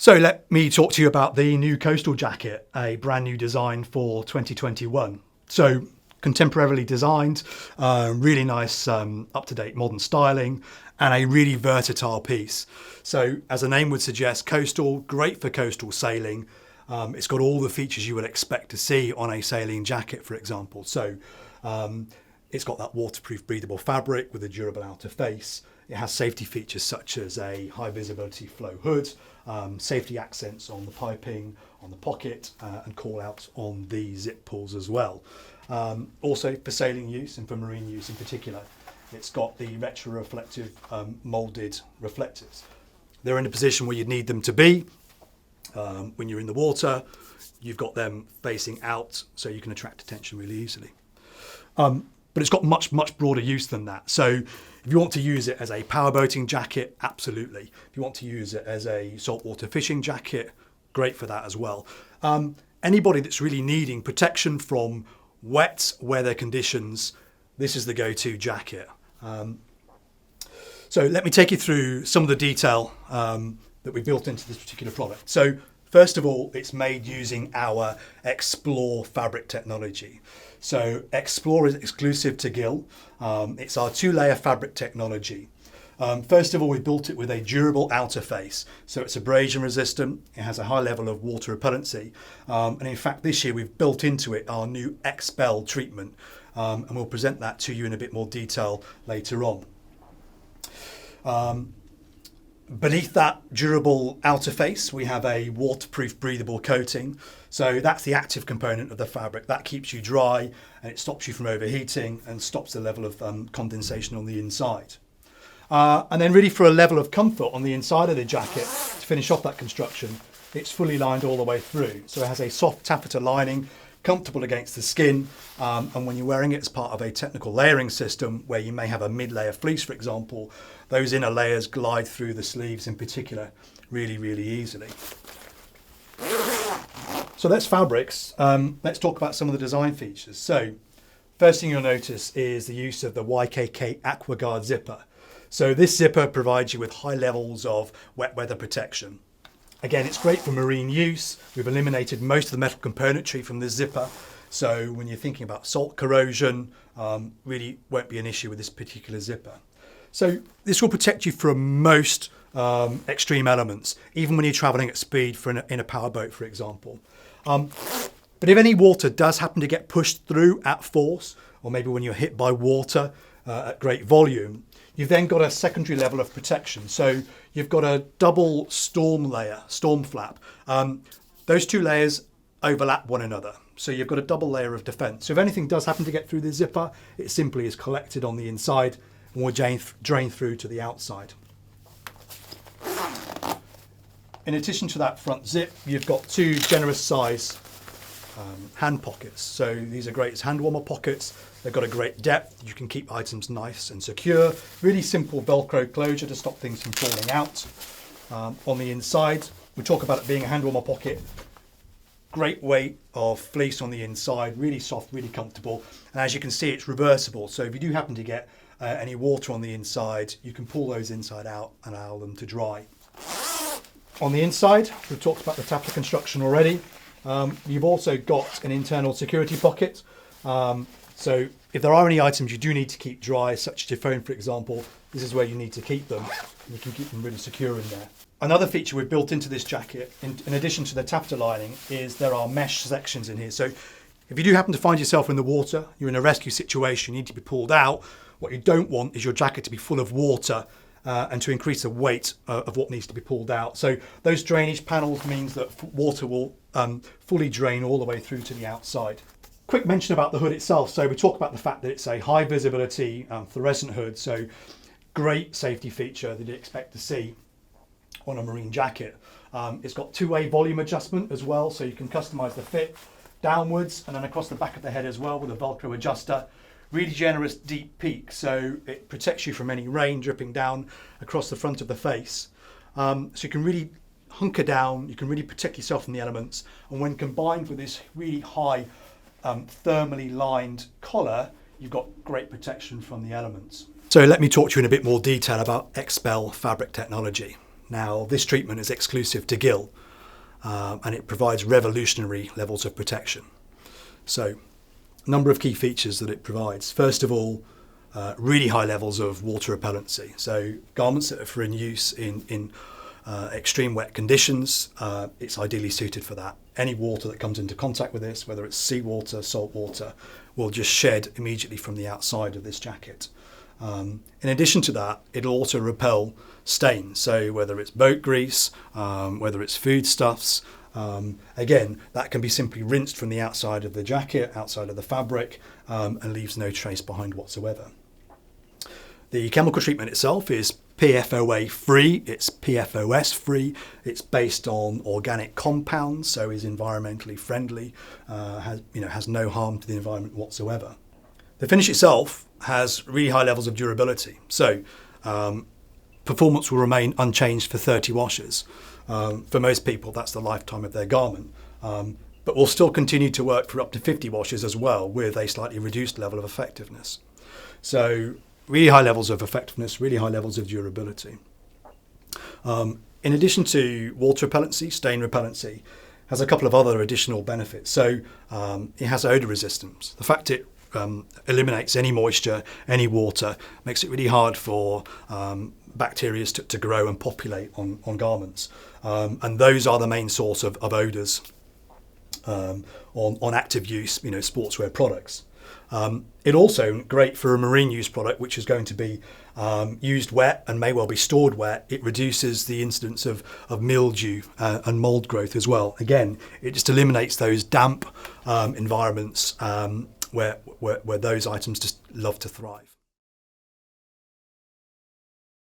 So let me talk to you about the new coastal jacket, a brand new design for 2021. So contemporarily designed, really nice up-to-date modern styling, and a really versatile piece. So as the name would suggest, coastal, great for coastal sailing. It's got all the features you would expect to see on a sailing jacket, for example. So it's got that waterproof breathable fabric with a durable outer face. It has safety features such as a high visibility flow hood, safety accents on the piping, on the pocket, and call outs on the zip pulls as well. Also for sailing use and for marine use in particular, it's got the retro-reflective moulded reflectors. They're in a position where you'd need them to be. When you're in the water, you've got them facing out so you can attract attention really easily. But it's got much broader use than that. So if you want to use it as a powerboating jacket, absolutely. If you want to use it as a saltwater fishing jacket, great for that as well. Anybody that's really needing protection from wet weather conditions, this is the go-to jacket. So let me take you through some of the detail that we built into this particular product. So first of all, it's made using our XPLORE fabric technology. So XPLORE is exclusive to Gill. It's our 2-layer fabric technology. First of all, we built it with a durable outer face. So it's abrasion resistant. It has a high level of water repellency. And in fact, this year we've built into it our new XPEL treatment. And we'll present that to you in a bit more detail later on. Beneath that durable outer face, we have a waterproof breathable coating. So that's the active component of the fabric. That keeps you dry and it stops you from overheating and stops the level of condensation on the inside. And then really for a level of comfort on the inside of the jacket, to finish off that construction, it's fully lined all the way through. So it has a soft taffeta lining, comfortable against the skin, and when you're wearing it as part of a technical layering system where you may have a mid-layer fleece, for example, those inner layers glide through the sleeves in particular really easily. So that's fabrics. Let's talk about some of the design features. So first thing you'll notice is the use of the YKK AquaGuard zipper. So this zipper provides you with high levels of wet weather protection. Again, it's great for marine use. We've eliminated most of the metal componentry from this zipper. So when you're thinking about salt corrosion, really won't be an issue with this particular zipper. So this will protect you from most extreme elements, even when you're traveling at speed in a powerboat, for example. But if any water does happen to get pushed through at force, or maybe when you're hit by water at great volume, you've then got a secondary level of protection. So you've got a double storm layer, storm flap. Those two layers overlap one another. So you've got a double layer of defense. So if anything does happen to get through the zipper, it simply is collected on the inside and will drain through to the outside. In addition to that front zip, you've got two generous size hand pockets. So these are great as hand warmer pockets. They've got a great depth. You can keep items nice and secure. Really simple Velcro closure to stop things from falling out. On the inside, we talk about it being a hand warmer pocket. Great weight of fleece on the inside, really soft, really comfortable. And as you can see, it's reversible. So if you do happen to get any water on the inside, you can pull those inside out and allow them to dry. On the inside, we've talked about the taffeta construction already. You've also got an internal security pocket. So if there are any items you do need to keep dry, such as your phone, for example, this is where you need to keep them. You can keep them really secure in there. Another feature we've built into this jacket, in addition to the taffeta lining, is there are mesh sections in here. So if you do happen to find yourself in the water, you're in a rescue situation, you need to be pulled out, what you don't want is your jacket to be full of water and to increase the weight of what needs to be pulled out. So those drainage panels means that water will fully drain all the way through to the outside. Quick mention about the hood itself. So we talk about the fact that it's a high visibility fluorescent hood. So great safety feature that you expect to see on a marine jacket. It's got two-way volume adjustment as well. So you can customize the fit downwards and then across the back of the head as well with a Velcro adjuster. Really generous deep peak, so it protects you from any rain dripping down across the front of the face. So you can really hunker down, you can really protect yourself from the elements, and when combined with this really high thermally lined collar, you've got great protection from the elements. So let me talk to you in a bit more detail about XPEL fabric technology. Now, this treatment is exclusive to Gill, and it provides revolutionary levels of protection. So, a number of key features that it provides. First of all, really high levels of water repellency. So, garments that are for in use in extreme wet conditions, it's ideally suited for that. Any water that comes into contact with this, whether it's seawater, salt water, will just shed immediately from the outside of this jacket. In addition to that, it'll also repel stains. So whether it's boat grease, whether it's foodstuffs, again, that can be simply rinsed from the outside of the jacket, outside of the fabric, and leaves no trace behind whatsoever. The chemical treatment itself is PFOA free, it's PFOS free, it's based on organic compounds, so is environmentally friendly, has no harm to the environment whatsoever. The finish itself has really high levels of durability, so performance will remain unchanged for 30 washes. For most people, that's the lifetime of their garment, but will still continue to work for up to 50 washes as well, with a slightly reduced level of effectiveness. So really high levels of effectiveness, really high levels of durability. In addition to water repellency, stain repellency has a couple of other additional benefits. So it has odour resistance. The fact it eliminates any moisture, any water, makes it really hard for bacteria to grow and populate on garments. And those are the main source of odours on active use, sportswear products. It also great for a marine use product, which is going to be used wet and may well be stored wet. It reduces the incidence of mildew and mold growth as well. Again, it just eliminates those damp environments where those items just love to thrive.